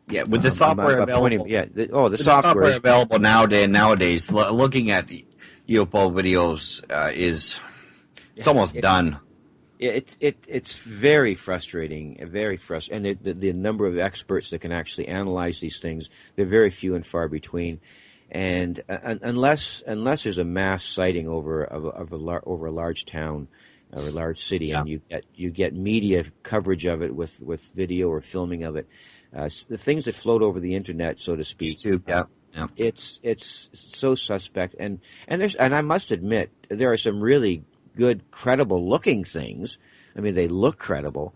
Yeah, with the software available. The software available nowadays, looking at UFO videos it's almost done. It's very frustrating, and the number of experts that can actually analyze these things, they're very few and far between. And unless there's a mass sighting over a large town or a large city, and you get media coverage of it with video or filming of it, the things that float over the internet, so to speak, it's so suspect. And I must admit, there are some really good, credible looking things. I mean, they look credible,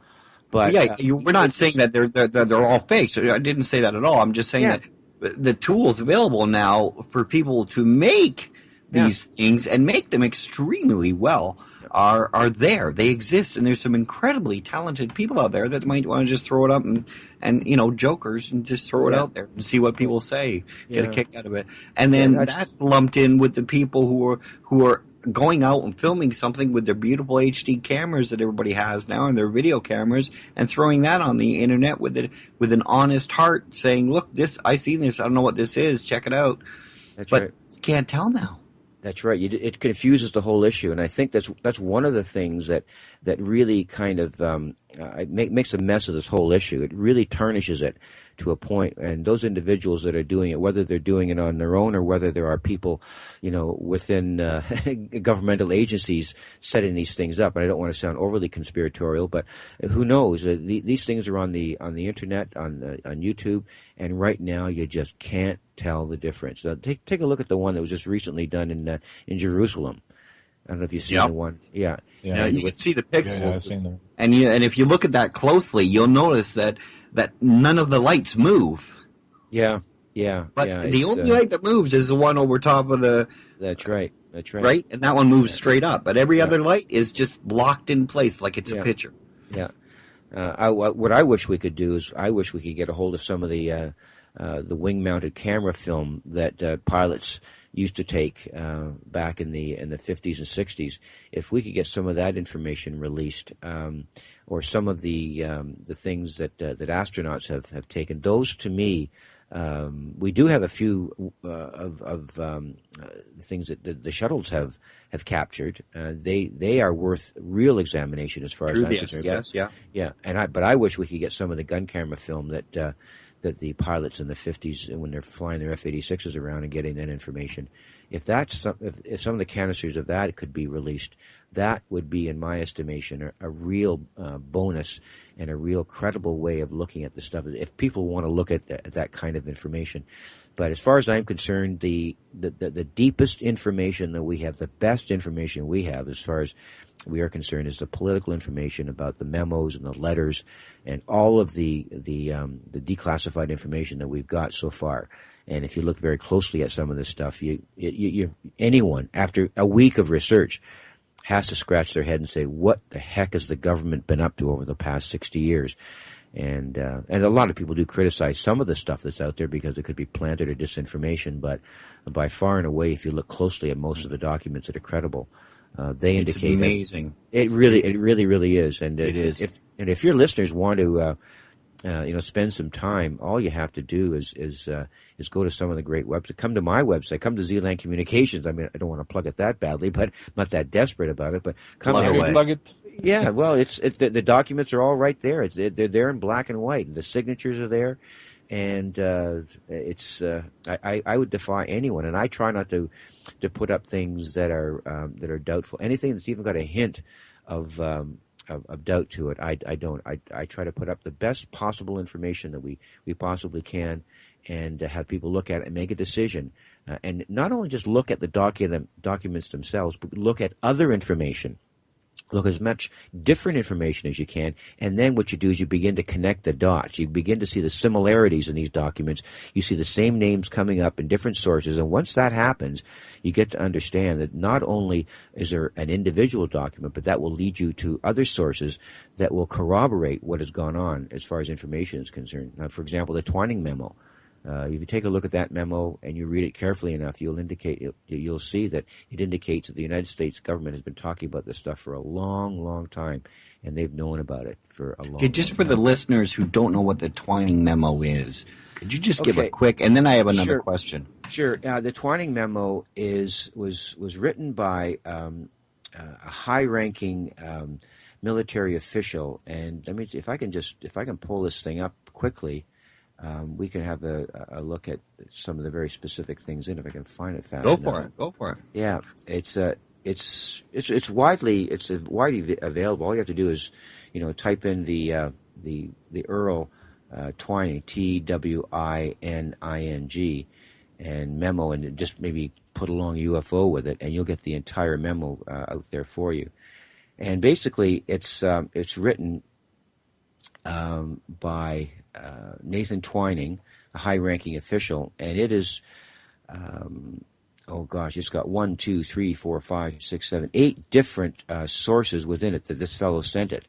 but we're not saying that they're all fake. So I didn't say that at all. I'm just saying that the tools available now for people to make these things and make them extremely well are there. They exist, and there's some incredibly talented people out there that might want to just throw it up and jokers and just throw it out there and see what people say, get a kick out of it, and then that's lumped in with the people who are going out and filming something with their beautiful HD cameras that everybody has now and their video cameras and throwing that on the internet with an honest heart, saying, "Look, I seen this. I don't know what this is. Check it out." But you can't tell now. That's right. It confuses the whole issue, and I think that's one of the things that really kind of makes a mess of this whole issue. It really tarnishes it to a point, and those individuals that are doing it, whether they're doing it on their own or whether there are people, within governmental agencies setting these things up. And I don't want to sound overly conspiratorial, but who knows? These things are on the internet, on YouTube, and right now you just can't tell the difference. Take a look at the one that was just recently done in Jerusalem. I don't know if you've seen the one. Yeah. Now, you can see the pixels, and if you look at that closely, you'll notice that none of the lights move. Yeah. But the only light that moves is the one over top of the. That's right. Right, and that one moves straight up, but every other light is just locked in place like it's a picture. Yeah. What I wish we could do is I wish we could get a hold of some of the wing-mounted camera film that pilots used to take back in the 50s and 60s. If we could get some of that information released, or some of the things that astronauts have taken, those to me, we do have a few of things that the shuttles have captured. They are worth real examination as far as I'm concerned. Yeah. But I wish we could get some of the gun camera film that the pilots in the 50s, when they're flying their F-86s around and getting that information. If some of the canisters of that could be released, that would be, in my estimation, a real bonus and a real credible way of looking at the stuff. If people want to look at that kind of information. But as far as I'm concerned, the deepest information that we have, the best information we have, as far as we are concerned, is the political information about the memos and the letters and all of the declassified information that we've got so far. And if you look very closely at some of this stuff, anyone after a week of research has to scratch their head and say, "What the heck has the government been up to over the past 60 years?" And a lot of people do criticize some of the stuff that's out there because it could be planted or disinformation. But by far and away, if you look closely at most of the documents that are credible, they indicate it's amazing. It really is. And it is. If your listeners want to, spend some time, all you have to do is go to some of the great websites. Come to my website. Come to Zealand Communications. I mean, I don't want to plug it that badly, but I'm not that desperate about it. But come there. Plug it. Yeah, well, it's the documents are all right there. They're there in black and white, and the signatures are there. And I would defy anyone, and I try not to put up things that are doubtful. Anything that's even got a hint of doubt to it, I don't. I try to put up the best possible information that we possibly can, and have people look at it and make a decision, and not only just look at the documents themselves, but look at other information. Look as much different information as you can, and then what you do is you begin to connect the dots. You begin to see the similarities in these documents. You see the same names coming up in different sources, and once that happens, you get to understand that not only is there an individual document, but that will lead you to other sources that will corroborate what has gone on as far as information is concerned. Now, for example, the Twining memo. If you take a look at that memo and you read it carefully enough, you'll see that it indicates that the United States government has been talking about this stuff for a long, long time, and they've known about it for a long, Okay, just long for the time. listeners who don't know what the Twining memo is, could you just give a quick, and then I have another question. Sure. The Twining memo was written by a high-ranking military official, and if I can pull this thing up quickly. We can have a look at some of the very specific things in it if I can find it fast enough. Go for it. Yeah, it's widely available. All you have to do is, type in the Earl Twining, Twining, and memo, and just maybe put along UFO with it, and you'll get the entire memo out there for you. And basically, it's written by Nathan Twining, a high-ranking official, and it is, it's got 1, 2, 3, 4, 5, 6, 7, 8 different sources within it that this fellow sent it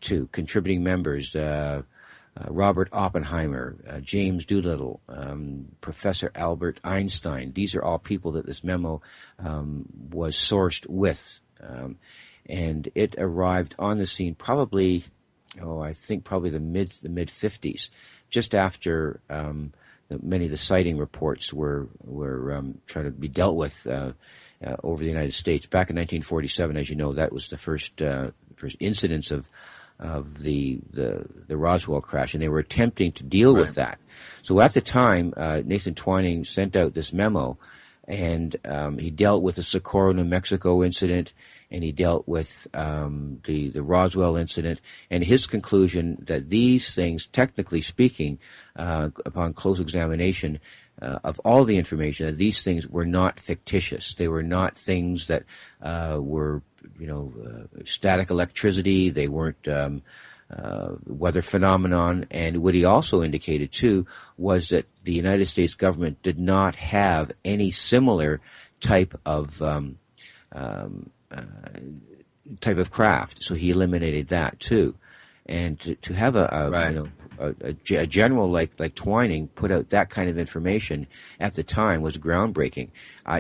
to, contributing members, Robert Oppenheimer, James Doolittle, Professor Albert Einstein. These are all people that this memo was sourced with, and it arrived on the scene probably the mid 50s, just after many of the sighting reports were trying to be dealt with over the United States. Back in 1947, as you know, that was the first incidence of the Roswell crash, and they were attempting to deal with that. So at the time, Nathan Twining sent out this memo, and he dealt with the Socorro, New Mexico incident, and he dealt with the Roswell incident, and his conclusion that these things, technically speaking, upon close examination of all the information, that these things were not fictitious. They were not things that were, static electricity. They weren't weather phenomenon. And what he also indicated, too, was that the United States government did not have any similar type of craft, so he eliminated that too. And to have a general like Twining put out that kind of information at the time was groundbreaking.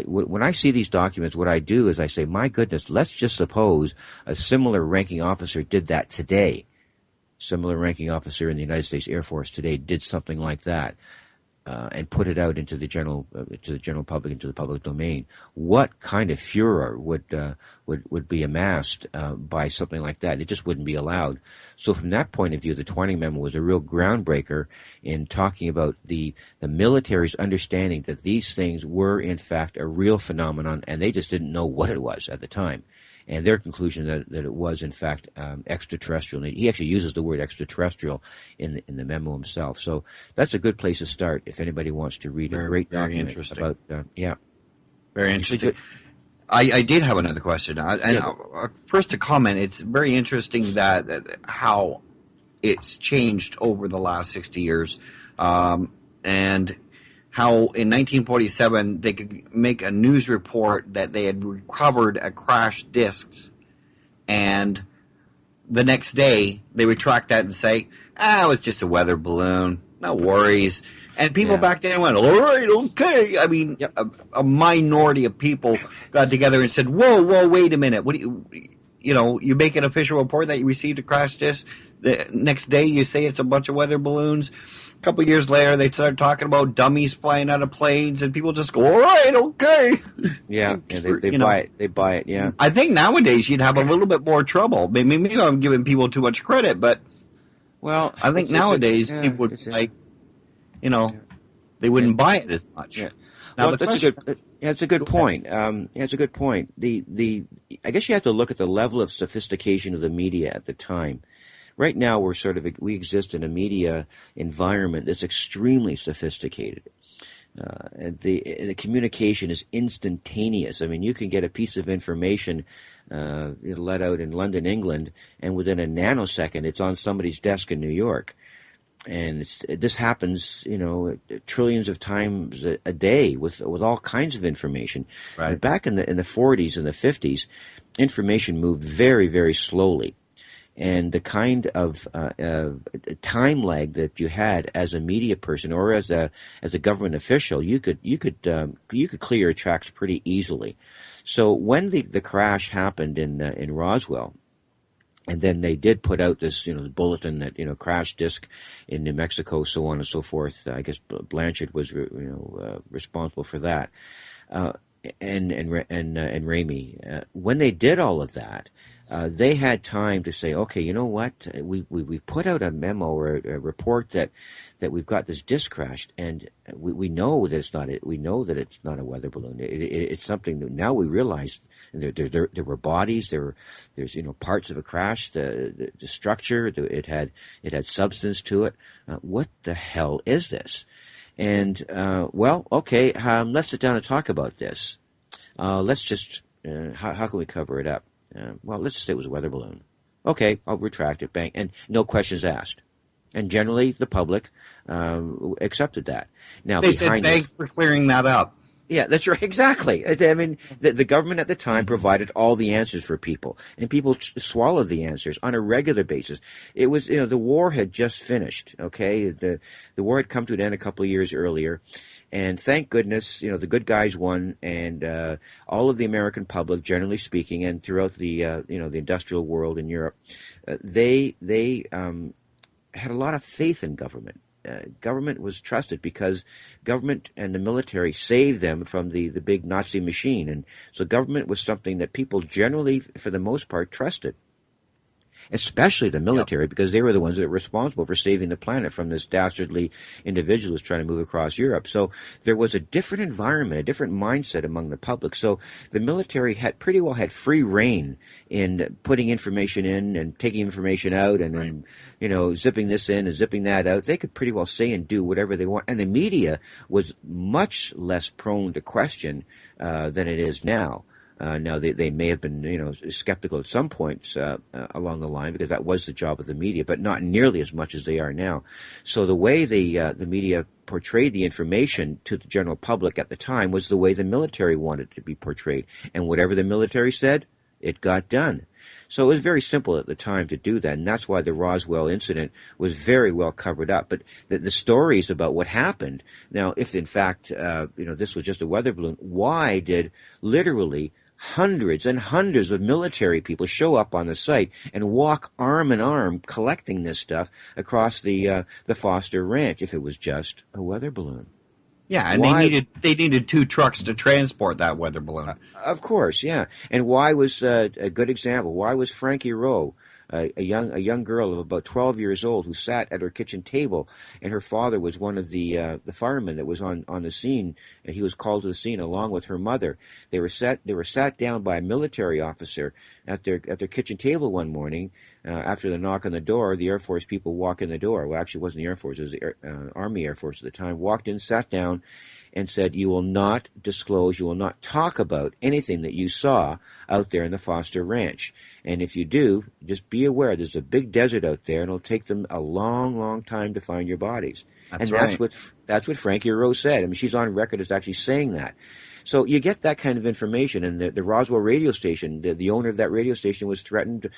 When I see these documents, what I do is I say, my goodness, let's just suppose a similar ranking officer did that today. Similar ranking officer in the United States Air Force today did something like that. And put it out into the general public, into the public domain. What kind of furor would be amassed by something like that? It just wouldn't be allowed. So from that point of view, the Twining memo was a real groundbreaker in talking about the military's understanding that these things were in fact a real phenomenon, and they just didn't know what it was at the time. And their conclusion that it was, in fact, extraterrestrial. And he actually uses the word extraterrestrial in the memo himself. So that's a good place to start if anybody wants to read a great document about, Very interesting. I did have another question. First to comment, it's very interesting that how it's changed over the last 60 years. And how in 1947 they could make a news report that they had recovered a crashed disc, and the next day they would track that and say, it was just a weather balloon, no worries. And people back then went, all right, okay. I mean, a minority of people got together and said, whoa, wait a minute. What do you make an official report that you received a crash disc. The next day you say it's a bunch of weather balloons. A couple of years later, they started talking about dummies flying out of planes, and people just go, all right, okay. Yeah, they buy it. They buy it, yeah. I think nowadays you'd have a little bit more trouble. Maybe I'm giving people too much credit, but I think nowadays people would they wouldn't buy it as much. Yeah. Now, it's a good point. It's a good point. I guess you have to look at the level of sophistication of the media at the time. Right now, we exist in a media environment that's extremely sophisticated. And the communication is instantaneous. I mean, you can get a piece of information let out in London, England, and within a nanosecond, it's on somebody's desk in New York. And this happens, trillions of times a day with all kinds of information. Right. But back in the 40s and the 50s, information moved very, very slowly. and the kind of time lag that you had as a media person or as a government official, you could clear your tracks pretty easily. So when the crash happened in Roswell, and then they did put out this, bulletin that, crash disk in New Mexico, so on and so forth. I guess Blanchard was, responsible for that, and Ramey. When they did all of that, they had time to say, okay, you know what? We put out a memo or a report that we've got this disk crashed, and we know that it's not it. We know that it's not a weather balloon. It's something that now we realize there were bodies. There's parts of a crash. The structure. It had substance to it. What the hell is this? And okay. Let's sit down and talk about this. Let's just how can we cover it up? Let's just say it was a weather balloon. Okay, I'll retract it, bang, and no questions asked. And generally, the public accepted that. Now, they said, thanks for clearing that up. Yeah, that's right, exactly. I mean, the government at the time provided all the answers for people, and people swallowed the answers on a regular basis. It was, the war had just finished, okay? The war had come to an end a couple of years earlier. And thank goodness, the good guys won, and all of the American public, generally speaking, and throughout the the industrial world in Europe, they had a lot of faith in government. Government was trusted because government and the military saved them from the big Nazi machine, and so government was something that people generally, for the most part, trusted. Especially the military, because they were the ones that were responsible for saving the planet from this dastardly individual who's trying to move across Europe. So there was a different environment, a different mindset among the public. So the military had pretty well had free reign in putting information in and taking information out, and then zipping this in and zipping that out. They could pretty well say and do whatever they want. And the media was much less prone to question than it is now. Now, they may have been, skeptical at some points along the line, because that was the job of the media, but not nearly as much as they are now. So the way the media portrayed the information to the general public at the time was the way the military wanted it to be portrayed. And whatever the military said, it got done. So it was very simple at the time to do that, and that's why the Roswell incident was very well covered up. But the stories about what happened, now, if in fact, this was just a weather balloon, why did literally hundreds and hundreds of military people show up on the site and walk arm in arm collecting this stuff across the Foster Ranch if it was just a weather balloon? Yeah, and they needed 2 trucks to transport that weather balloon. Of course, yeah. And why was a good example? Why was Frankie Rowe, a young girl of about 12 years old, who sat at her kitchen table, and her father was one of the firemen that was on the scene, and he was called to the scene along with her mother. They were sat down by a military officer at their kitchen table one morning. After the knock on the door, the Air Force people walk in the door. Well, actually, it wasn't the Air Force; it was the Army Air Force at the time. Walked in, sat down, and said, "You will not disclose, you will not talk about anything that you saw out there in the Foster Ranch. And if you do, just be aware there's a big desert out there, and it'll take them a long, long time to find your bodies." That's what Frankie Rowe said. I mean, she's on record as actually saying that. So you get that kind of information, and the Roswell radio station, the owner of that radio station was threatened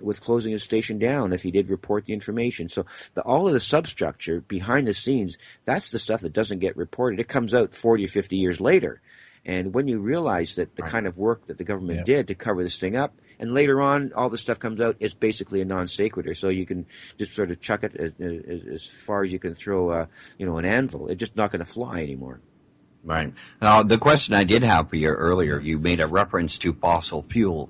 with closing his station down if he did report the information. So all of the substructure behind the scenes, that's the stuff that doesn't get reported. It comes out 40 or 50 years later. And when you realize that the kind of work that the government did to cover this thing up, and later on all the stuff comes out, it's basically a non sequitur. So you can just sort of chuck it as far as you can throw an anvil. It's just not going to fly anymore. Right. Now, the question I did have for you earlier, you made a reference to fossil fuel.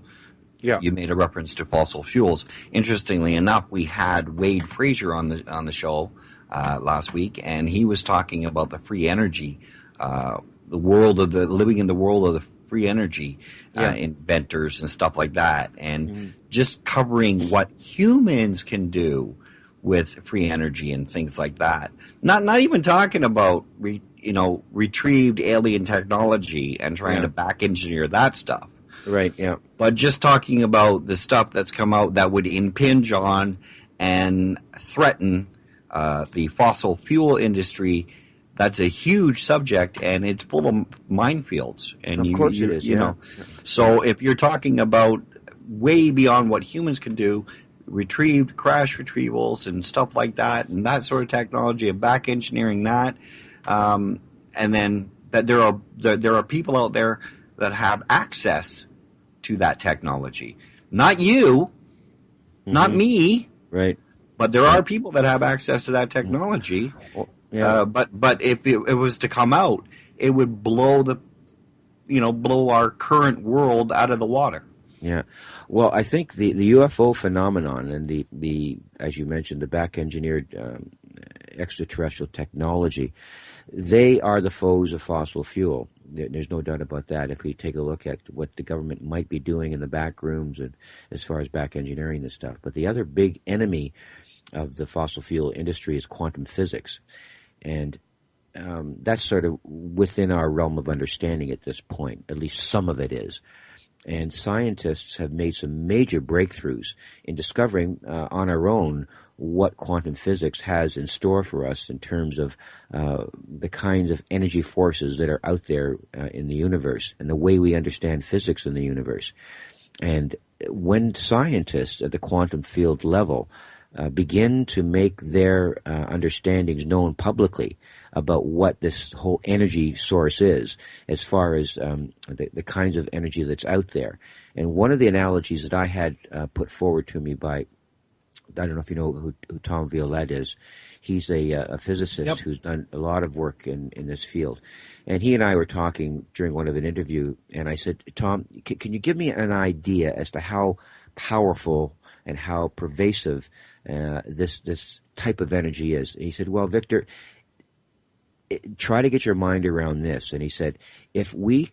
Yeah. You made a reference to fossil fuels. Interestingly enough, we had Wade Frazier on the show last week, and he was talking about the free energy, living in the world of the free energy inventors and stuff like that, and just covering what humans can do with free energy and things like that. Not even talking about retrieved alien technology and trying to back engineer that stuff. Right, yeah. But just talking about the stuff that's come out that would impinge on and threaten the fossil fuel industry, that's a huge subject, and it's full of minefields. And of course it is, So if you're talking about way beyond what humans can do, retrieved crash retrievals and stuff like that, and that sort of technology, and back engineering that, and then that there are people out there that have access to that technology. Not you, not me, right? But there are people that have access to that technology. But if it was to come out, it would blow our current world out of the water. Yeah. Well, I think the UFO phenomenon and the as you mentioned, the back engineered extraterrestrial technology, they are the foes of fossil fuel. There's no doubt about that. If we take a look at what the government might be doing in the back rooms and as far as back engineering this stuff. But the other big enemy of the fossil fuel industry is quantum physics. And that's sort of within our realm of understanding at this point. At least some of it is. And scientists have made some major breakthroughs in discovering on our own what quantum physics has in store for us in terms of the kinds of energy forces that are out there in the universe and the way we understand physics in the universe. And when scientists at the quantum field level begin to make their understandings known publicly about what this whole energy source is, as far as the kinds of energy that's out there. And one of the analogies that I had put forward to me by, I don't know if you know who Tom Violette is. He's a physicist who's done a lot of work in this field. And he and I were talking during one of an interview, and I said, Tom, can you give me an idea as to how powerful and how pervasive this type of energy is? And he said, well, Victor, try to get your mind around this. And he said, if we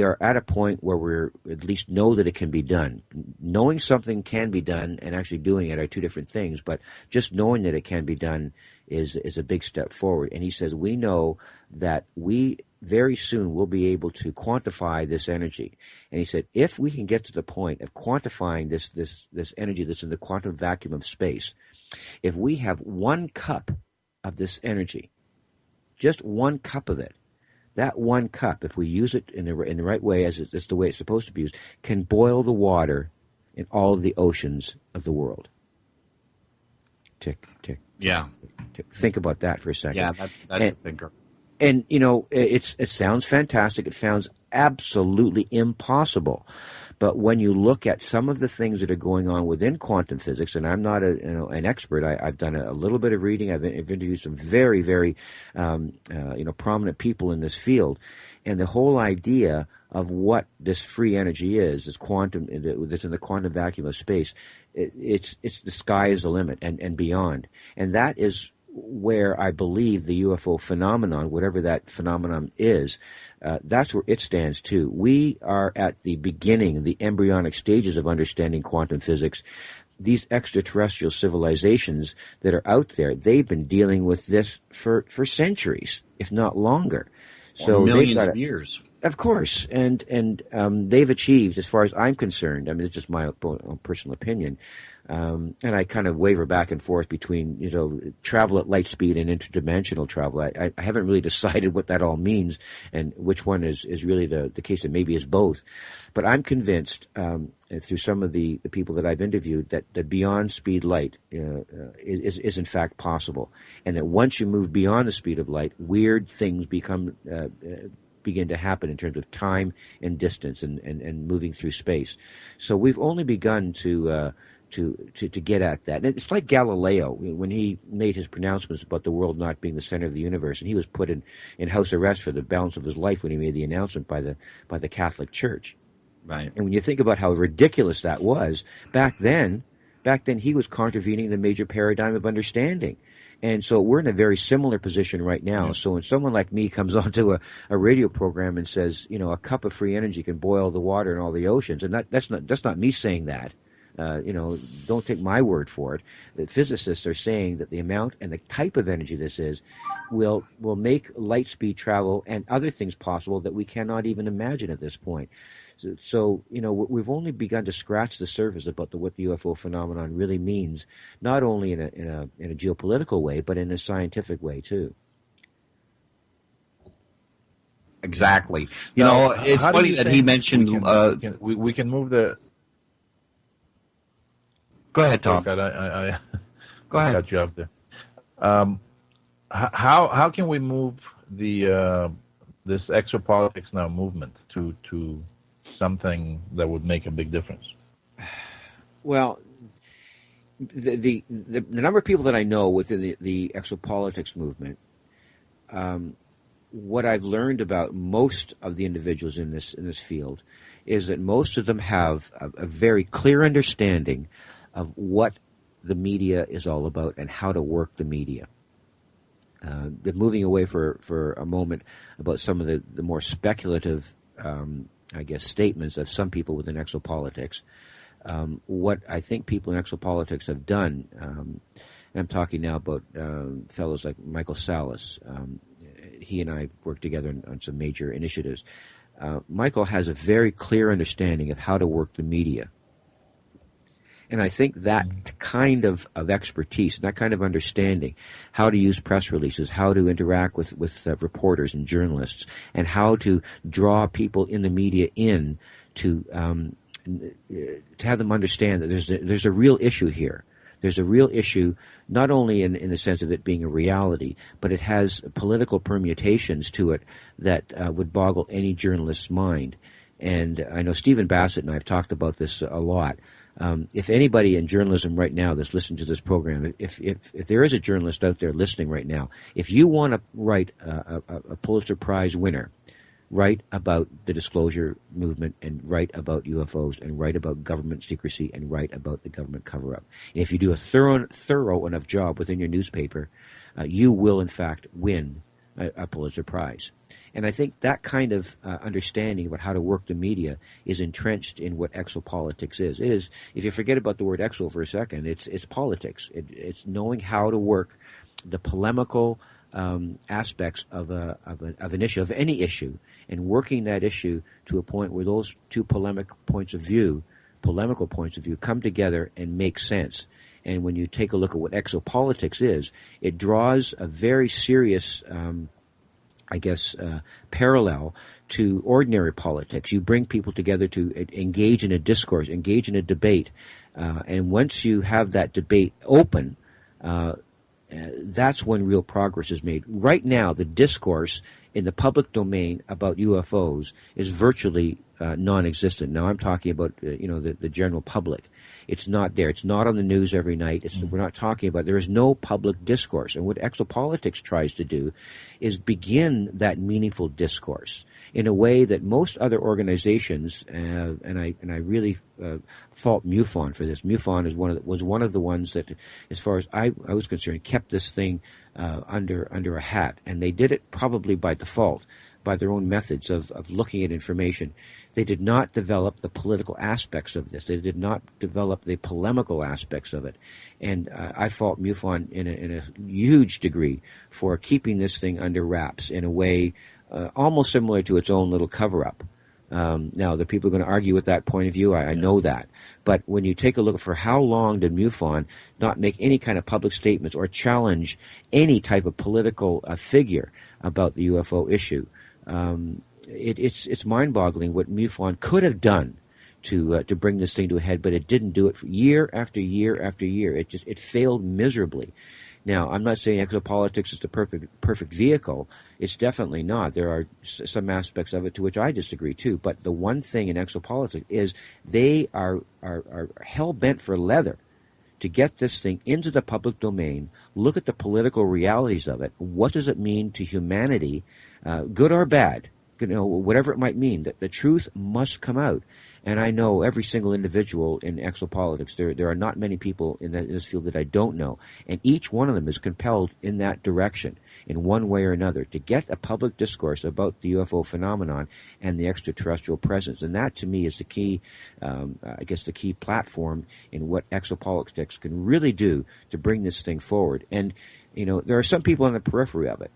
are at a point where we're at least know that it can be done. Knowing something can be done and actually doing it are two different things, but just knowing that it can be done is a big step forward. And he says, we know that we very soon will be able to quantify this energy. And he said, if we can get to the point of quantifying this energy that's in the quantum vacuum of space, if we have 1 cup of this energy, just 1 cup of it, that 1 cup, if we use it in the right way, as it's the way it's supposed to be used, can boil the water in all of the oceans of the world. Tick, tick. Yeah. Tick. Think about that for a second. Yeah, that's a thinker. And, it sounds fantastic. It sounds absolutely impossible. But when you look at some of the things that are going on within quantum physics, and I'm not an expert, I've done a little bit of reading. I've interviewed some very, very prominent people in this field, and the whole idea of what this free energy is, this quantum that's in the quantum vacuum of space, it's the sky is the limit and beyond, and that is where I believe the UFO phenomenon, whatever that phenomenon is, that's where it stands too. We are at the beginning, the embryonic stages of understanding quantum physics. These extraterrestrial civilizations that are out there, they've been dealing with this for centuries, if not longer. So millions of years. Of course, and they've achieved, as far as I'm concerned, I mean, it's just my own personal opinion, and I kind of waver back and forth between, travel at light speed and interdimensional travel. I haven't really decided what that all means and which one is really the case, that maybe is both. But I'm convinced, through some of the people that I've interviewed, that the beyond speed light is in fact possible. And that once you move beyond the speed of light, weird things begin to happen in terms of time and distance and moving through space. So we've only begun to get at that. And it's like Galileo, when he made his pronouncements about the world not being the center of the universe, and he was put in house arrest for the balance of his life when he made the announcement by the Catholic Church. Right. And when you think about how ridiculous that was, back then he was contravening the major paradigm of understanding. And so we're in a very similar position right now. So when someone like me comes onto a radio program and says, a cup of free energy can boil the water in all the oceans, and that's not me saying that. Don't take my word for it. The physicists are saying that the amount and the type of energy this is will make light speed travel and other things possible that we cannot even imagine at this point. So we've only begun to scratch the surface about what the UFO phenomenon really means, not only in a geopolitical way, but in a scientific way too. Exactly. It's funny that he mentioned. We can move the. Go ahead, Sorry, Tom. Scott, Go I ahead. cut you off there. Um, how can we move the this exopolitics now movement to something that would make a big difference? Well, the number of people that I know within the exopolitics movement, what I've learned about most of the individuals in this field is that most of them have a very clear understanding of what the media is all about and how to work the media. But moving away for a moment about some of the more speculative, I guess, statements of some people within exopolitics. What I think people in exopolitics have done, and I'm talking now about fellows like Michael Salas. He and I worked together on some major initiatives. Michael has a very clear understanding of how to work the media. And I think that kind of expertise, that kind of understanding, how to use press releases, how to interact with reporters and journalists, and how to draw people in the media in to have them understand that there's a real issue here. There's a real issue, not only in the sense of it being a reality, but it has political permutations to it that would boggle any journalist's mind. And I know Stephen Bassett and I have talked about this a lot. If anybody in journalism right now that's listening to this program, if there is a journalist out there listening right now, if you want to write a Pulitzer Prize winner, write about the disclosure movement and write about UFOs and write about government secrecy and write about the government cover-up. And if you do a thorough enough job within your newspaper, you will in fact win a Pulitzer Prize. And I think that kind of understanding about how to work the media is entrenched in what exopolitics is. It is, if you forget about the word exo for a second, it's politics. It's knowing how to work the polemical aspects of an issue, of any issue, and working that issue to a point where those two polemical points of view come together and make sense. And when you take a look at what exopolitics is, it draws a very serious parallel to ordinary politics. You bring people together to engage in a discourse, engage in a debate, and once you have that debate open, that's when real progress is made. Right now, the discourse in the public domain about UFOs is virtually non-existent. Now, I'm talking about the general public. It's not there. It's not on the news every night. We're not talking about. There is no public discourse. And what exopolitics tries to do is begin that meaningful discourse in a way that most other organizations, and I really fault MUFON for this. MUFON was one of the ones that, as far as I was concerned, kept this thing under a hat, and they did it probably by default, by their own methods of looking at information. They did not develop the political aspects of this. They did not develop the polemical aspects of it. And I fault MUFON in a huge degree for keeping this thing under wraps in a way almost similar to its own little cover-up. Now, the people are going to argue with that point of view. I know that. But when you take a look for how long did MUFON not make any kind of public statements or challenge any type of political figure about the UFO issue, it's mind-boggling what MUFON could have done to bring this thing to a head, but it didn't do it for year after year after year. It failed miserably. Now, I'm not saying exopolitics is the perfect vehicle. It's definitely not. There are some aspects of it to which I disagree too. But the one thing in exopolitics is they are hell-bent for leather to get this thing into the public domain, look at the political realities of it. What does it mean to humanity, good or bad? Whatever it might mean, that the truth must come out. And I know every single individual in exopolitics. There are not many people in this field that I don't know. And each one of them is compelled in that direction, in one way or another, to get a public discourse about the UFO phenomenon and the extraterrestrial presence. And that, to me, is the key, the key platform in what exopolitics can really do to bring this thing forward. And there are some people on the periphery of it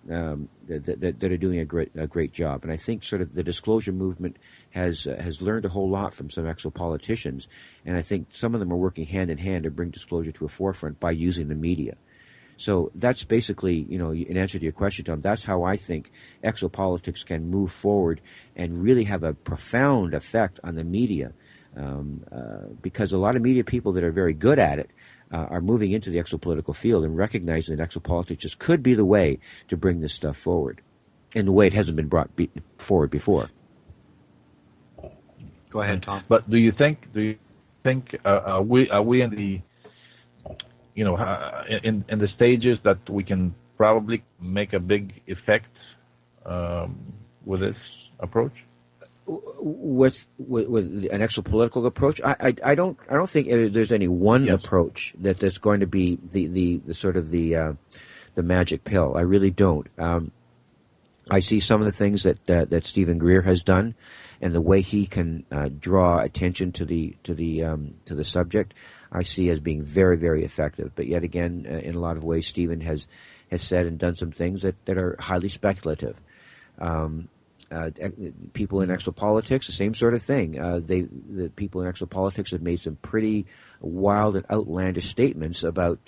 that are doing a great job, and I think sort of the disclosure movement has learned a whole lot from some exopoliticians, and I think some of them are working hand in hand to bring disclosure to a forefront by using the media. So that's basically, in answer to your question, Tom, that's how I think exopolitics can move forward and really have a profound effect on the media because a lot of media people that are very good at it are moving into the exopolitical field and recognizing that exopolitics just could be the way to bring this stuff forward in the way it hasn't been brought forward before. Go ahead, Tom. But do you think are we in the in the stages that we can probably make a big effect with this approach? With an exopolitical approach, I don't think there's any one approach that's going to be the sort of the magic pill. I really don't. I see some of the things that Stephen Greer has done, and the way he can draw attention to the subject, I see as being very, very effective. But yet again, in a lot of ways, Stephen has said and done some things that are highly speculative. People in exopolitics, the same sort of thing. The people in exopolitics have made some pretty wild and outlandish statements about,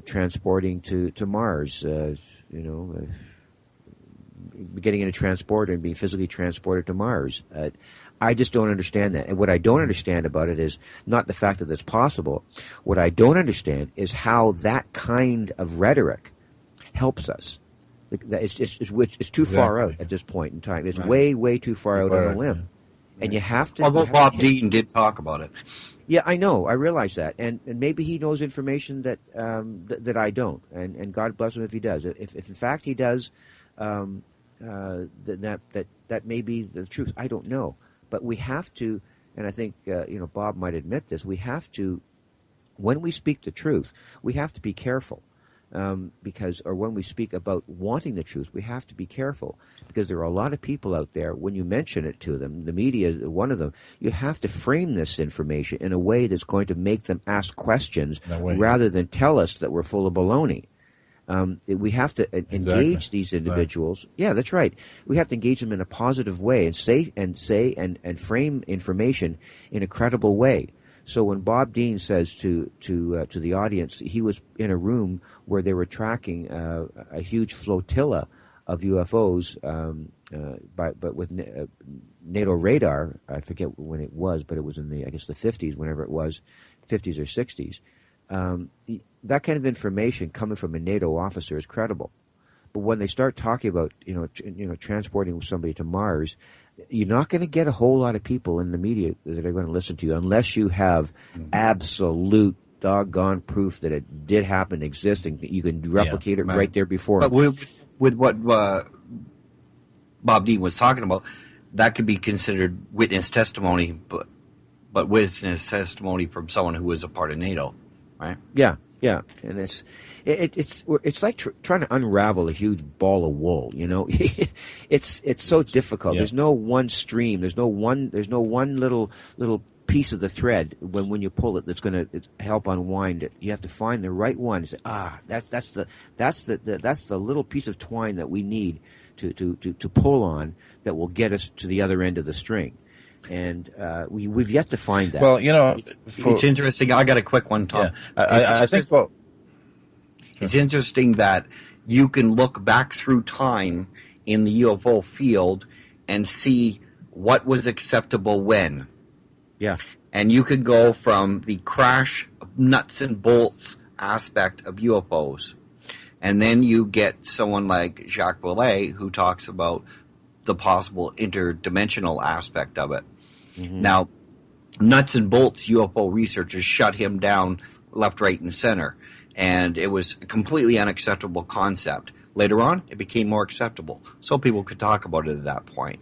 transporting to Mars. Getting in a transporter and being physically transported to Mars. I just don't understand that. And what I don't understand about it is not the fact that it's possible. What I don't understand is how that kind of rhetoric helps us. It's too far out at this point in time. It's way, way too far out on a limb. Yeah. And you have to... Although Bob Dean did talk about it. Yeah, I know. I realize that. And maybe he knows information that that I don't. And God bless him if he does. If in fact he does... that may be the truth. I don't know, but we have to, and I think Bob might admit this. We have to, when we speak the truth, we have to be careful, or when we speak about wanting the truth, we have to be careful because there are a lot of people out there. When you mention it to them, the media is one of them. You have to frame this information in a way that's going to make them ask questions rather than tell us that we're full of baloney. We have to engage these individuals. Right. Yeah, that's right. We have to engage them in a positive way and say and frame information in a credible way. So when Bob Dean says to the audience, he was in a room where they were tracking a huge flotilla of UFOs, but with NATO radar. I forget when it was, but it was in the 50s, whenever it was, 50s or 60s. That kind of information coming from a NATO officer is credible, but when they start talking about transporting somebody to Mars, you're not going to get a whole lot of people in the media that are going to listen to you unless you have absolute doggone proof that it did happen, exist, and you can replicate it right there before. But with what Bob Dean was talking about, that could be considered witness testimony, but witness testimony from someone who was a part of NATO. Right. Yeah, and it's like trying to unravel a huge ball of wool. It's so difficult. Yeah. There's no one stream. There's no one little piece of the thread when you pull it that's going to help unwind it. You have to find the right one. Say, that's the little piece of twine that we need to pull on that will get us to the other end of the string. And we've yet to find that. Well, it's interesting. I got a quick one, Tom. Yeah, I think so. It's interesting that you can look back through time in the UFO field and see what was acceptable when. Yeah. And you could go from the crash nuts and bolts aspect of UFOs, and then you get someone like Jacques Vallée who talks about the possible interdimensional aspect of it. Mm-hmm. Now, nuts and bolts UFO researchers shut him down left, right, and center, and it was a completely unacceptable concept. Later on, it became more acceptable, so people could talk about it at that point.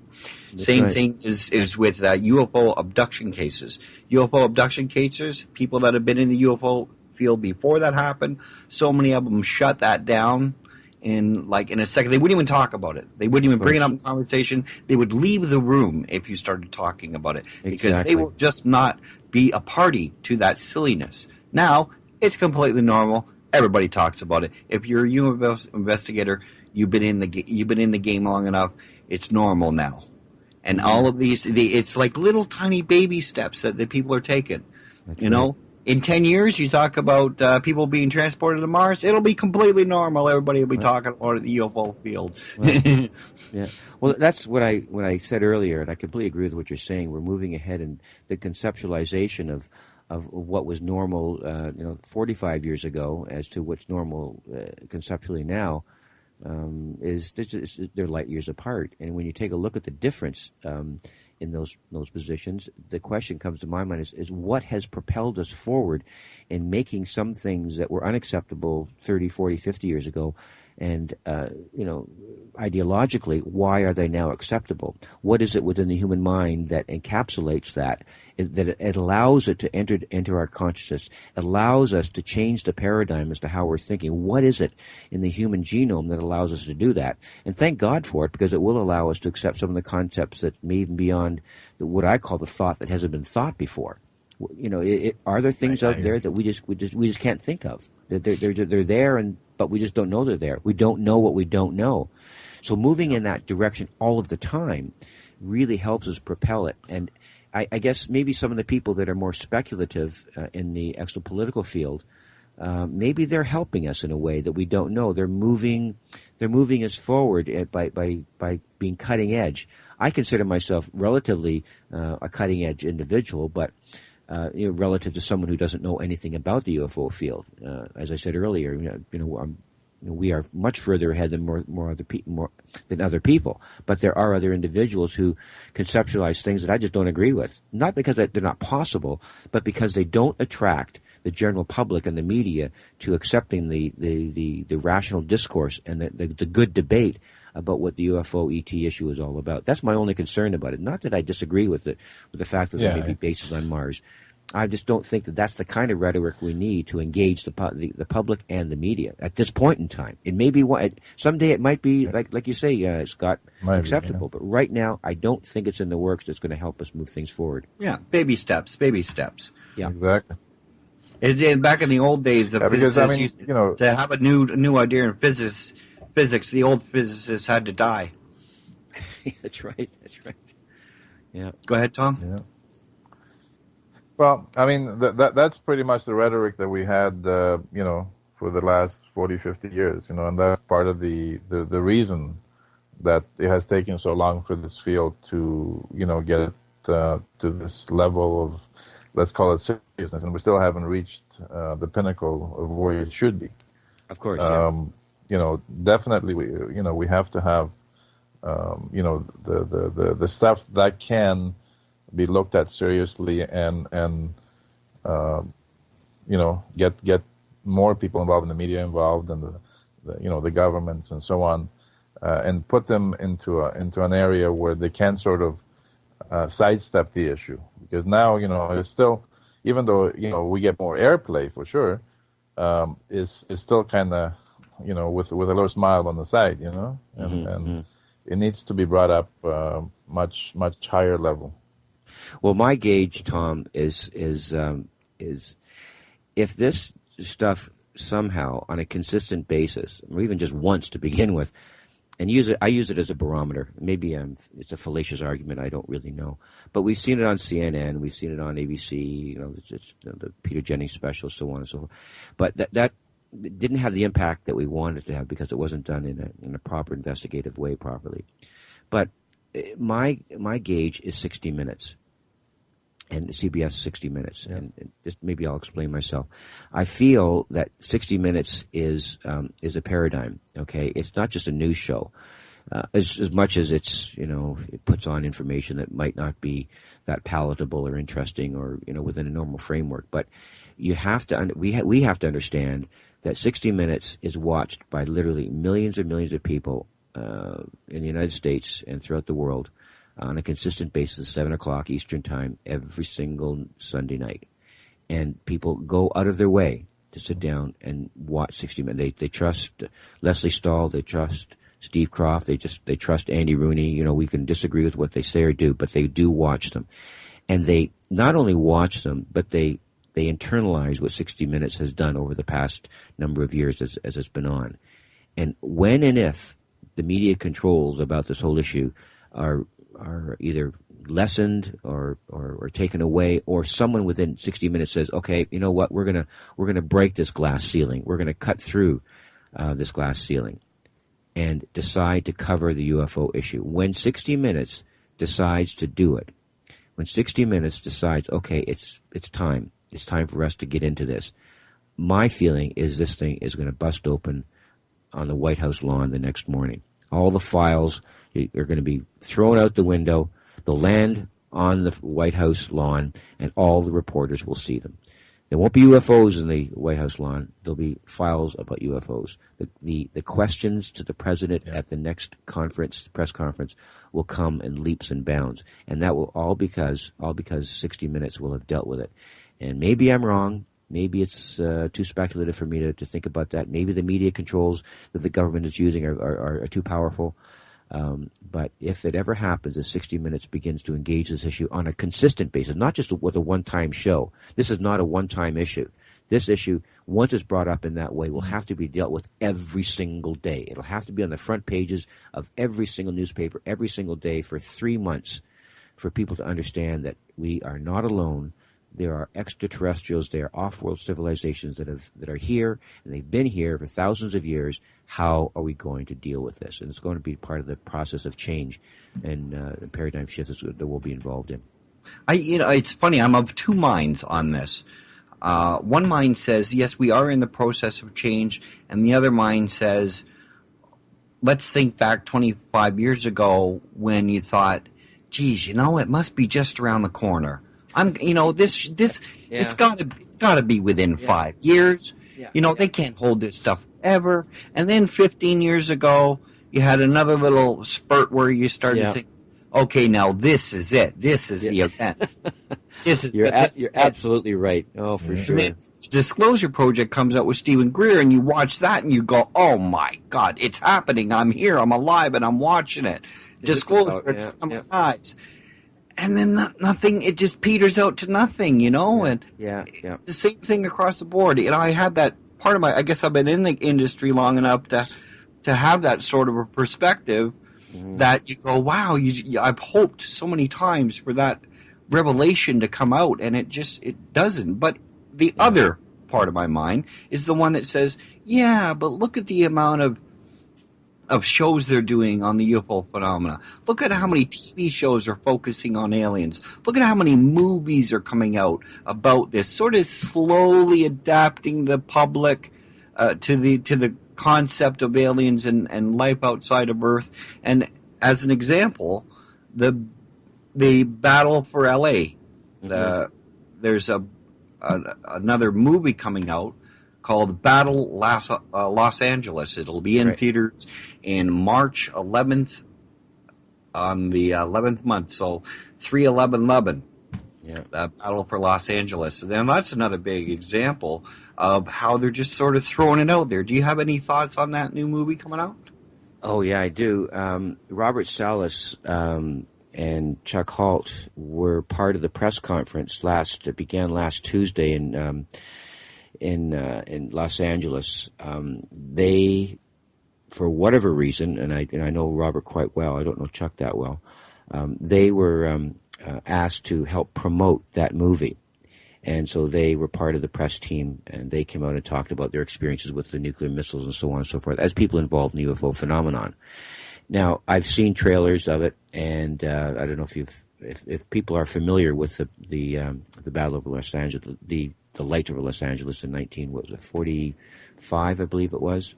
That's Same right. thing is with UFO abduction cases. UFO abduction cases, people that have been in the UFO field before that happened, so many of them shut that down in a second. They wouldn't even talk about it. They wouldn't even bring it up in conversation. They would leave the room if you started talking about it because they will just not be a party to that silliness. Now, it's completely normal. Everybody talks about it. If you're a UFO investigator, you've been in the game long enough. It's normal now. And all of these, it's like little tiny baby steps that the people are taking. That's right. In 10 years, you talk about people being transported to Mars, it'll be completely normal. Everybody will be talking about the UFO field. Well, yeah. Well, that's what I said earlier, and I completely agree with what you're saying. We're moving ahead in the conceptualization of what was normal, 45 years ago, as to what's normal conceptually now. They're light years apart, and when you take a look at the difference in those positions, the question comes to my mind is what has propelled us forward in making some things that were unacceptable 30, 40, 50 years ago, and ideologically, why are they now acceptable? What is it within the human mind that encapsulates that it allows it to enter our consciousness, allows us to change the paradigm as to how we're thinking? What is it in the human genome that allows us to do that? And thank God for it, because it will allow us to accept some of the concepts that may even beyond what I call the thought that hasn't been thought before. Are there things out there that we just can't think of? They're there, but we just don't know they're there. We don't know what we don't know. So moving in that direction all of the time really helps us propel it. And I guess maybe some of the people that are more speculative in the exopolitical field, maybe they're helping us in a way that we don't know. They're moving us forward by being cutting edge. I consider myself relatively a cutting edge individual, but relative to someone who doesn't know anything about the UFO field. As I said earlier, we are much further ahead than more than other people. But there are other individuals who conceptualize things that I just don't agree with. Not because they're not possible, but because they don't attract the general public and the media to accepting the rational discourse and the good debate about what the UFO ET issue is all about. That's my only concern about it. Not that I disagree with the fact that there may be bases on Mars. I just don't think that that's the kind of rhetoric we need to engage the public and the media at this point in time. It may be someday it might be like you say, Scott, acceptable. But right now, I don't think it's in the works that's going to help us move things forward. Yeah, baby steps. Yeah, exactly. Back in the old days, the physicists used to have a new idea in physics. The old physicists had to die. That's right. Yeah. Go ahead, Tom. Yeah. Well, I mean, that's pretty much the rhetoric that we had, for the last 40, 50 years, and that's part of the reason that it has taken so long for this field to, get to this level of, let's call it seriousness, and we still haven't reached the pinnacle of where it should be. Of course. Definitely, we have to have, the stuff that can be looked at seriously and get more people involved, in the media involved, and the governments and so on, and put them into an area where they can sort of sidestep the issue. Because now it's still, even though we get more airplay for sure, it's still kind of with a little smile on the side, and it needs to be brought up much higher level. Well, my gauge, Tom, is if this stuff somehow, on a consistent basis, or even just once to begin with, and I use it as a barometer. Maybe it's a fallacious argument. I don't really know, but we've seen it on CNN, we've seen it on ABC. The Peter Jennings special, so on and so forth. But that didn't have the impact that we wanted to have because it wasn't done in a proper investigative way properly. But my gauge is 60 minutes. And CBS 60 Minutes, and just maybe I'll explain myself. I feel that 60 Minutes is a paradigm. Okay, it's not just a news show, as much as it puts on information that might not be that palatable or interesting or within a normal framework. But you have to we have to understand that 60 Minutes is watched by literally millions and millions of people in the United States and throughout the world on a consistent basis, 7 o'clock Eastern Time, every single Sunday night. And people go out of their way to sit down and watch 60 Minutes. They trust Leslie Stahl. They trust Steve Kroft. They trust Andy Rooney. We can disagree with what they say or do, but they do watch them. And they not only watch them, but they internalize what 60 Minutes has done over the past number of years as it's been on. And when and if the media controls about this whole issue are either lessened or taken away, or someone within 60 minutes says, okay, you know what, we're gonna break this glass ceiling, we're gonna cut through this glass ceiling, and decide to cover the UFO issue. When 60 Minutes decides to do it, when 60 Minutes decides, okay, it's time for us to get into this, my feeling is this thing is going to bust open on the White House lawn the next morning. All the files are going to be thrown out the window. They'll land on the White House lawn, and all the reporters will see them. There won't be UFOs in the White House lawn. There'll be files about UFOs. The questions to the president at the next press conference, will come in leaps and bounds, and that will all because 60 Minutes will have dealt with it. And maybe I'm wrong. Maybe it's too speculative for me to think about that. Maybe the media controls that the government is using are too powerful. But if it ever happens that 60 Minutes begins to engage this issue on a consistent basis, not just with a one-time show. This is not a one-time issue. This issue, once it's brought up in that way, will have to be dealt with every single day. It'll have to be on the front pages of every single newspaper, every single day for 3 months, for people to understand that we are not alone. There are extraterrestrials, there are off-world civilizations that are here, and they've been here for thousands of years. How are we going to deal with this? And it's going to be part of the process of change and paradigm shifts that we'll be involved in. It's funny. I'm of two minds on this. One mind says, yes, we are in the process of change, and the other mind says, let's think back 25 years ago when you thought, geez, it must be just around the corner. It's got to be within 5 years. They can't hold this stuff ever. And then 15 years ago, you had another little spurt where you started to think, okay, now this is it. This is the event. You're absolutely right. Oh, for sure. Disclosure Project comes out with Stephen Greer, and you watch that, and you go, "Oh my God, it's happening! I'm here, I'm alive, and I'm watching it." Disclosure, eyes, and then nothing. It just peters out to nothing, And it's the same thing across the board. I had that part of I guess I've been in the industry long enough to have that sort of a perspective. That you go, wow, I've hoped so many times for that revelation to come out, and it doesn't. But the other part of my mind is the one that says, yeah, but look at the amount of shows they're doing on the UFO phenomena. Look at how many TV shows are focusing on aliens. Look at how many movies are coming out about this, sort of slowly adapting the public to the concept of aliens and life outside of Earth. And as an example, the battle for LA. There's another movie coming out called Battle Los Angeles. It'll be in theaters in March 11th on the 11th month. So 3/11/11. The Battle for Los Angeles. And then that's another big example of how they're just sort of throwing it out there. Do you have any thoughts on that new movie coming out? Oh, yeah, I do. Robert Salas and Chuck Halt were part of the press conference that began last Tuesday in Los Angeles. They, for whatever reason, and I know Robert quite well, I don't know Chuck that well, they were asked to help promote that movie. And so they were part of the press team, and they came out and talked about their experiences with the nuclear missiles and so on and so forth, as people involved in the UFO phenomenon. Now, I've seen trailers of it, and I don't know if people are familiar with the Battle over Los Angeles, the Light over Los Angeles in 1945, I believe it was.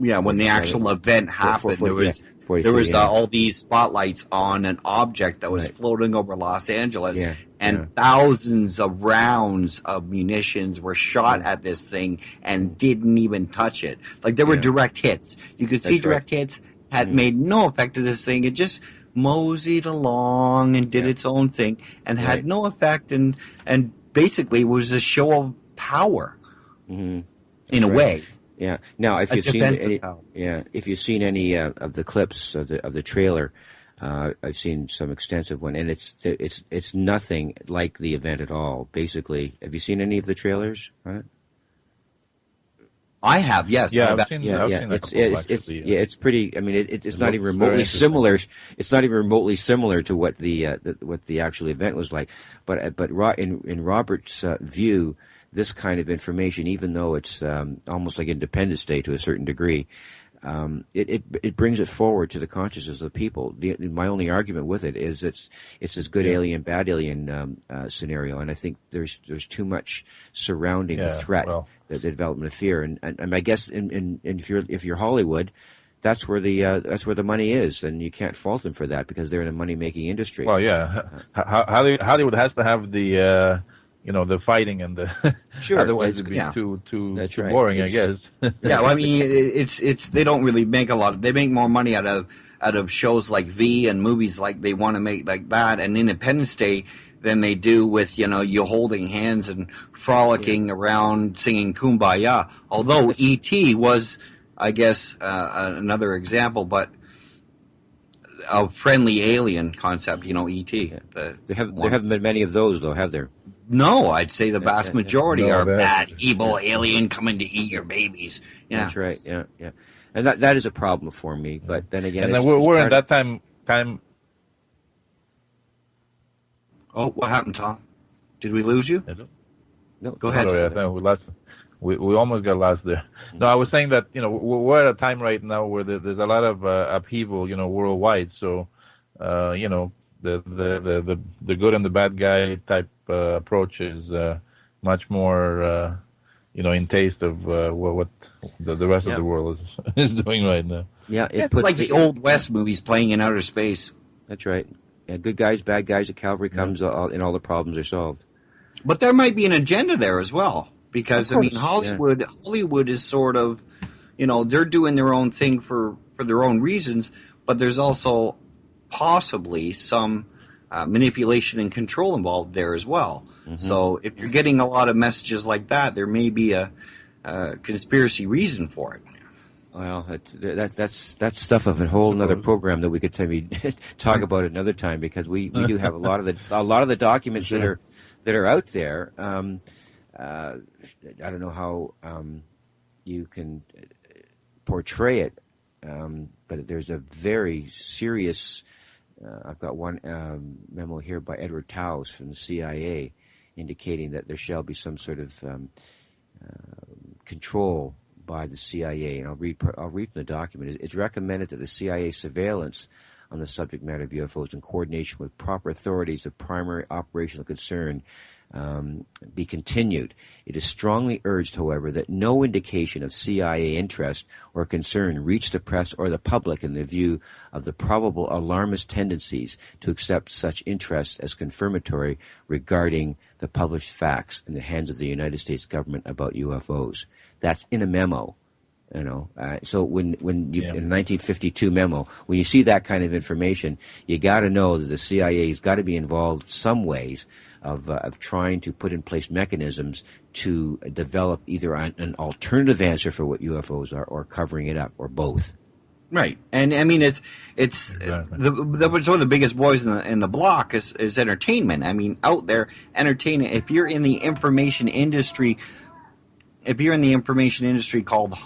Yeah, when the actual event happened, there was all these spotlights on an object that was floating over Los Angeles, and thousands of rounds of munitions were shot at this thing and didn't even touch it. Like, there were direct hits. You could see direct hits had made no effect to this thing. It just moseyed along and did its own thing and had no effect, and basically was a show of power in a way. Yeah. Now, if you've seen any of the clips of the trailer, I've seen some extensive one, and it's nothing like the event at all. Basically, have you seen any of the trailers? Right? I have, yes. Yeah, I've I've seen a couple actually. It's pretty. I mean, it's not even looks very remotely interesting. similar. It's not even remotely similar to what the actual event was like. But in Robert's view, this kind of information, even though it's almost like Independence Day to a certain degree, it brings it forward to the consciousness of the people. My only argument with it is it's this good alien, bad alien scenario, and I think there's too much surrounding the threat, the development of fear, and I guess if you're Hollywood, that's where the money is, and you can't fault them for that because they're in a money making industry. Well, yeah, Hollywood has to have the the fighting and the sure. Otherwise it'd be too boring, I guess. Yeah, well, I mean, it's they don't really make a lot. They make more money out of shows like V and movies like they want to make like that and Independence Day than they do with you holding hands and frolicking around singing Kumbaya. Although E.T. was, I guess, another example, but a friendly alien concept. E.T. There haven't been many of those though, have there? No, I'd say the vast majority are bad, evil Yeah. alien coming to eat your babies. Yeah, That's right. Yeah, and that is a problem for me. But then again, and then we're in that time. Oh, what happened, Tom? Did we lose you? Hello? No, Oh, go ahead. Sorry, I think we lost. We almost got lost there. No, I was saying that we're at a time right now where there's a lot of upheaval, worldwide. So, the good and the bad guy type approach is much more in taste of what the rest of the world is doing right now. Yeah, it's like the old West movies playing in outer space. That's right. Yeah, good guys, bad guys. The cavalry comes, and all the problems are solved. But there might be an agenda there as well, because I mean, Hollywood is sort of, they're doing their own thing for their own reasons, but there's also possibly some manipulation and control involved there as well. Mm-hmm. So if you're getting a lot of messages like that, there may be a conspiracy reason for it. Well, that's stuff of a whole another program that we could talk about another time, because we do have a lot of the documents that are out there. I don't know how you can portray it, but there's a very serious. I've got one memo here by Edward Taus from the CIA, indicating that there shall be some sort of control by the CIA, and I'll read from the document. It's recommended that the CIA surveillance on the subject matter of UFOs in coordination with proper authorities of primary operational concern be continued. It is strongly urged, however, that no indication of CIA interest or concern reach the press or the public in the view of the probable alarmist tendencies to accept such interest as confirmatory regarding the published facts in the hands of the United States government about UFOs. That's in a memo. So when you in a 1952 memo, when you see that kind of information, you got to know that the CIA has got to be involved some ways of trying to put in place mechanisms to develop either an alternative answer for what UFOs are, or covering it up, or both. Right, and I mean it's exactly. One of the biggest boys in the block is entertainment. I mean, out there entertaining. If you're in the information industry called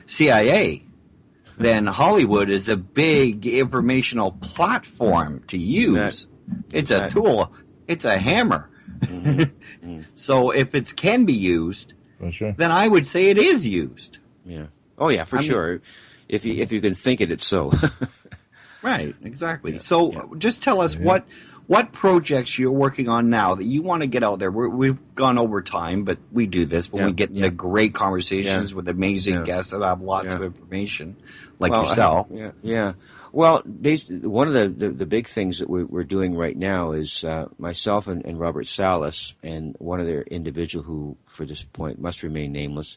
CIA, then Hollywood is a big informational platform to use. It's a tool. It's a hammer. Mm-hmm. So if it can be used, then I would say it is used. Yeah. Oh yeah, for sure. If you can think it, it's so. Right. Exactly. Yeah. So just tell us what projects you're working on now that you want to get out there. We've gone over time, but we do this when we get into great conversations with amazing guests that have lots of information, like yourself. Well, one of the big things that we're doing right now is myself and Robert Salas, and one other individual who, for this point, must remain nameless.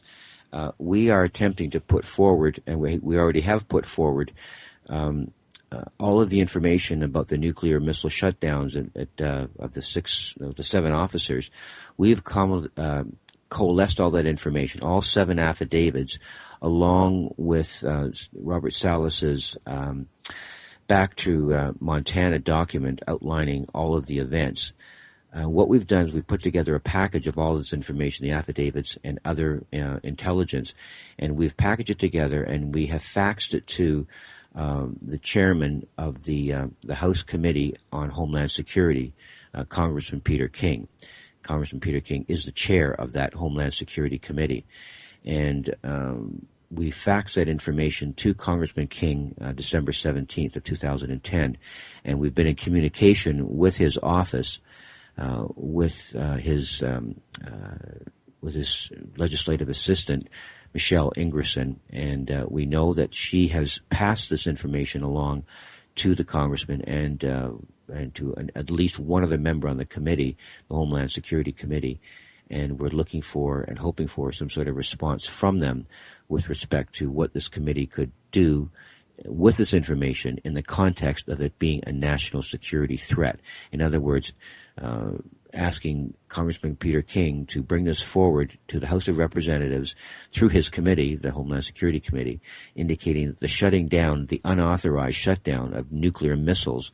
We are attempting to put forward, and we already have put forward, all of the information about the nuclear missile shutdowns of the 7 officers. We've coalesced all that information, all 7 affidavits, along with Robert Salas's back to Montana document outlining all of the events. What we've done is we've put together a package of all this information, the affidavits and other intelligence, and we've packaged it together, and we have faxed it to the chairman of the House Committee on Homeland Security, Congressman Peter King. Congressman Peter King is the chair of that Homeland Security Committee, and we faxed that information to Congressman King December 17th of 2010, and we've been in communication with his office, with his legislative assistant, Michelle Ingerson, and we know that she has passed this information along to the congressman and to at least one other member on the committee, the Homeland Security Committee, and we're looking for and hoping for some sort of response from them with respect to what this committee could do with this information in the context of it being a national security threat. In other words, asking Congressman Peter King to bring this forward to the House of Representatives through his committee, the Homeland Security Committee, indicating that the shutting down, the unauthorized shutdown of nuclear missiles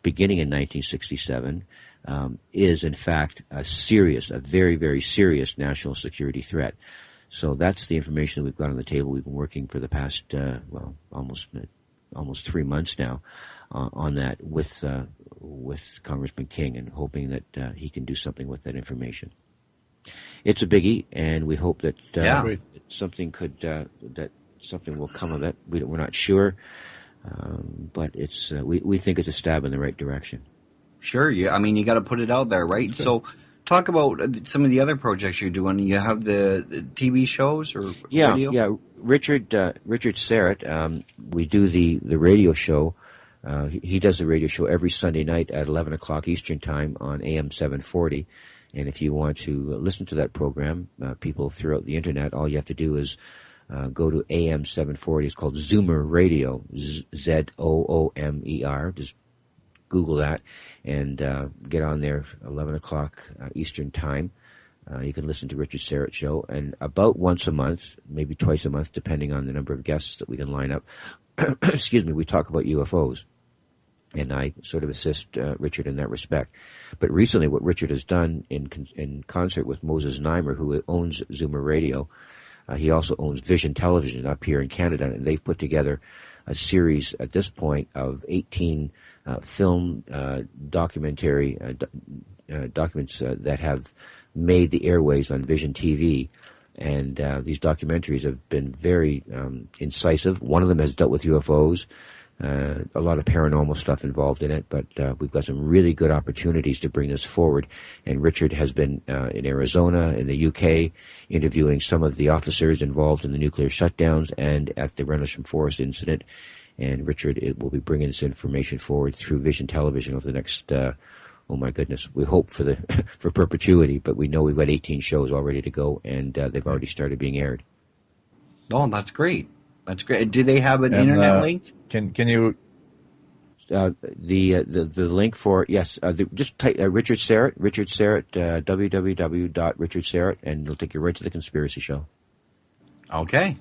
beginning in 1967 is in fact a very, very serious national security threat. So that's the information that we've got on the table. We've been working for the past, almost 3 months now on that with Congressman King, and hoping that he can do something with that information. It's a biggie, and we hope that something will come of it. We're not sure, but it's we think it's a stab in the right direction. Sure, I mean, you got to put it out there, right? Sure. So, talk about some of the other projects you're doing. You have the TV shows or radio? Yeah. Richard Serrett, we do the radio show. He does the radio show every Sunday night at 11 o'clock Eastern Time on AM 740. And if you want to listen to that program, people throughout the internet, all you have to do is go to AM 740. It's called Zoomer Radio, Zoomer. Just Google that and get on there 11 o'clock Eastern Time. You can listen to Richard Serrett's show, and about once a month, maybe twice a month, depending on the number of guests that we can line up, excuse me, we talk about UFOs. And I sort of assist Richard in that respect. But recently what Richard has done in concert with Moses Neimer, who owns Zoomer Radio, he also owns Vision Television up here in Canada, and they've put together a series at this point of 18 film documentary documents that have made the airways on Vision TV. And these documentaries have been very incisive. One of them has dealt with UFOs, a lot of paranormal stuff involved in it, but we've got some really good opportunities to bring this forward. And Richard has been in Arizona, in the UK, interviewing some of the officers involved in the nuclear shutdowns and at the Rendlesham Forest incident. And Richard will be bringing this information forward through Vision Television over the next, oh my goodness, we hope for for perpetuity, but we know we've got 18 shows all ready to go, and they've already started being aired. Oh, that's great. That's great. Do they have an internet link? Can you? The link for just type Richard Serrett, www.richardserrett, and it'll take you right to the Conspiracy Show. Okay.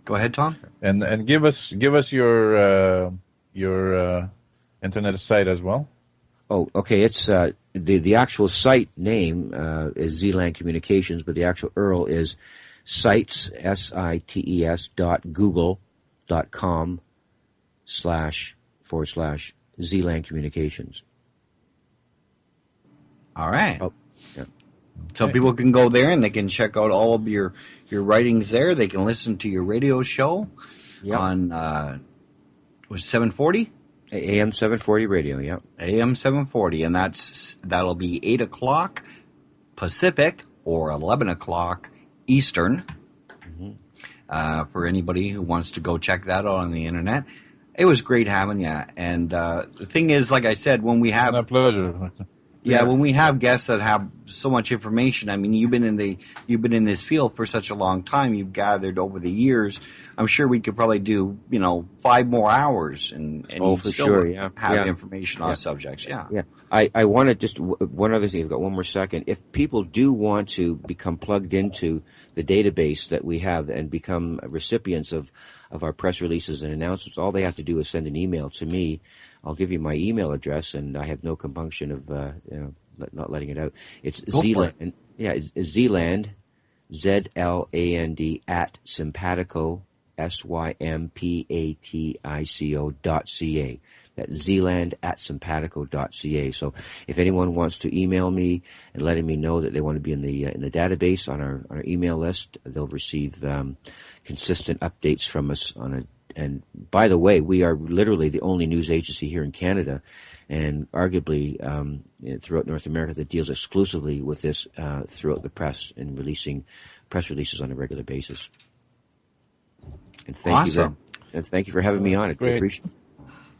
Go ahead, Tom. And give us your internet site as well. Oh, okay. It's the actual site name is Zland Communications, but the actual URL is sites sites.google.com//Zland Communications. All right. Oh, yeah. So people can go there and they can check out all of your writings there. They can listen to your radio show on was 740? AM 740 radio, yeah. AM 740, and that'll be 8 o'clock Pacific or 11 o'clock Eastern. For anybody who wants to go check that out on the internet. It was great having you. And the thing is, like I said, when we have... My pleasure. Yeah, when we have guests that have so much information, I mean, you've been in this field for such a long time. You've gathered over the years. I'm sure we could probably do 5 more hours and for sure, have information on subjects. Yeah. I want to just one other thing. I've got one more second. If people do want to become plugged into the database that we have and become recipients of our press releases and announcements, all they have to do is send an email to me I'll give you my email address, and I have no compunction of not letting it out. It's Zealand. Yeah, it's Zealand, ZLAND at Simpatico, SYMPATICO.ca. That's Zealand at Simpatico.ca. So if anyone wants to email me and letting me know that they want to be in the database on our email list, they'll receive consistent updates from us on a. And by the way, we are literally the only news agency here in Canada, and arguably throughout North America, that deals exclusively with this throughout the press and releasing press releases on a regular basis. And thank you for having me on. I appreciate it.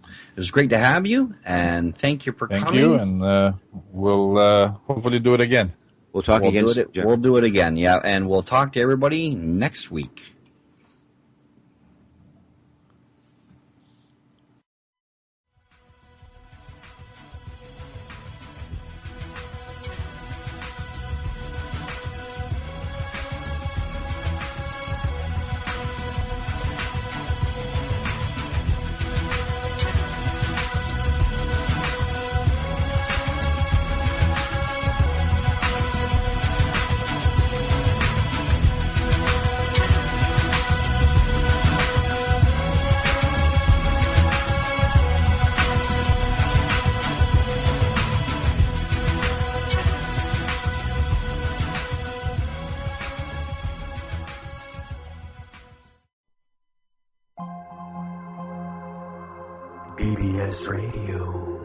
It was great to have you, and thank you for coming. Thank you, and we'll hopefully do it again. We'll talk again. We'll do it again, yeah, and we'll talk to everybody next week. BBS Radio.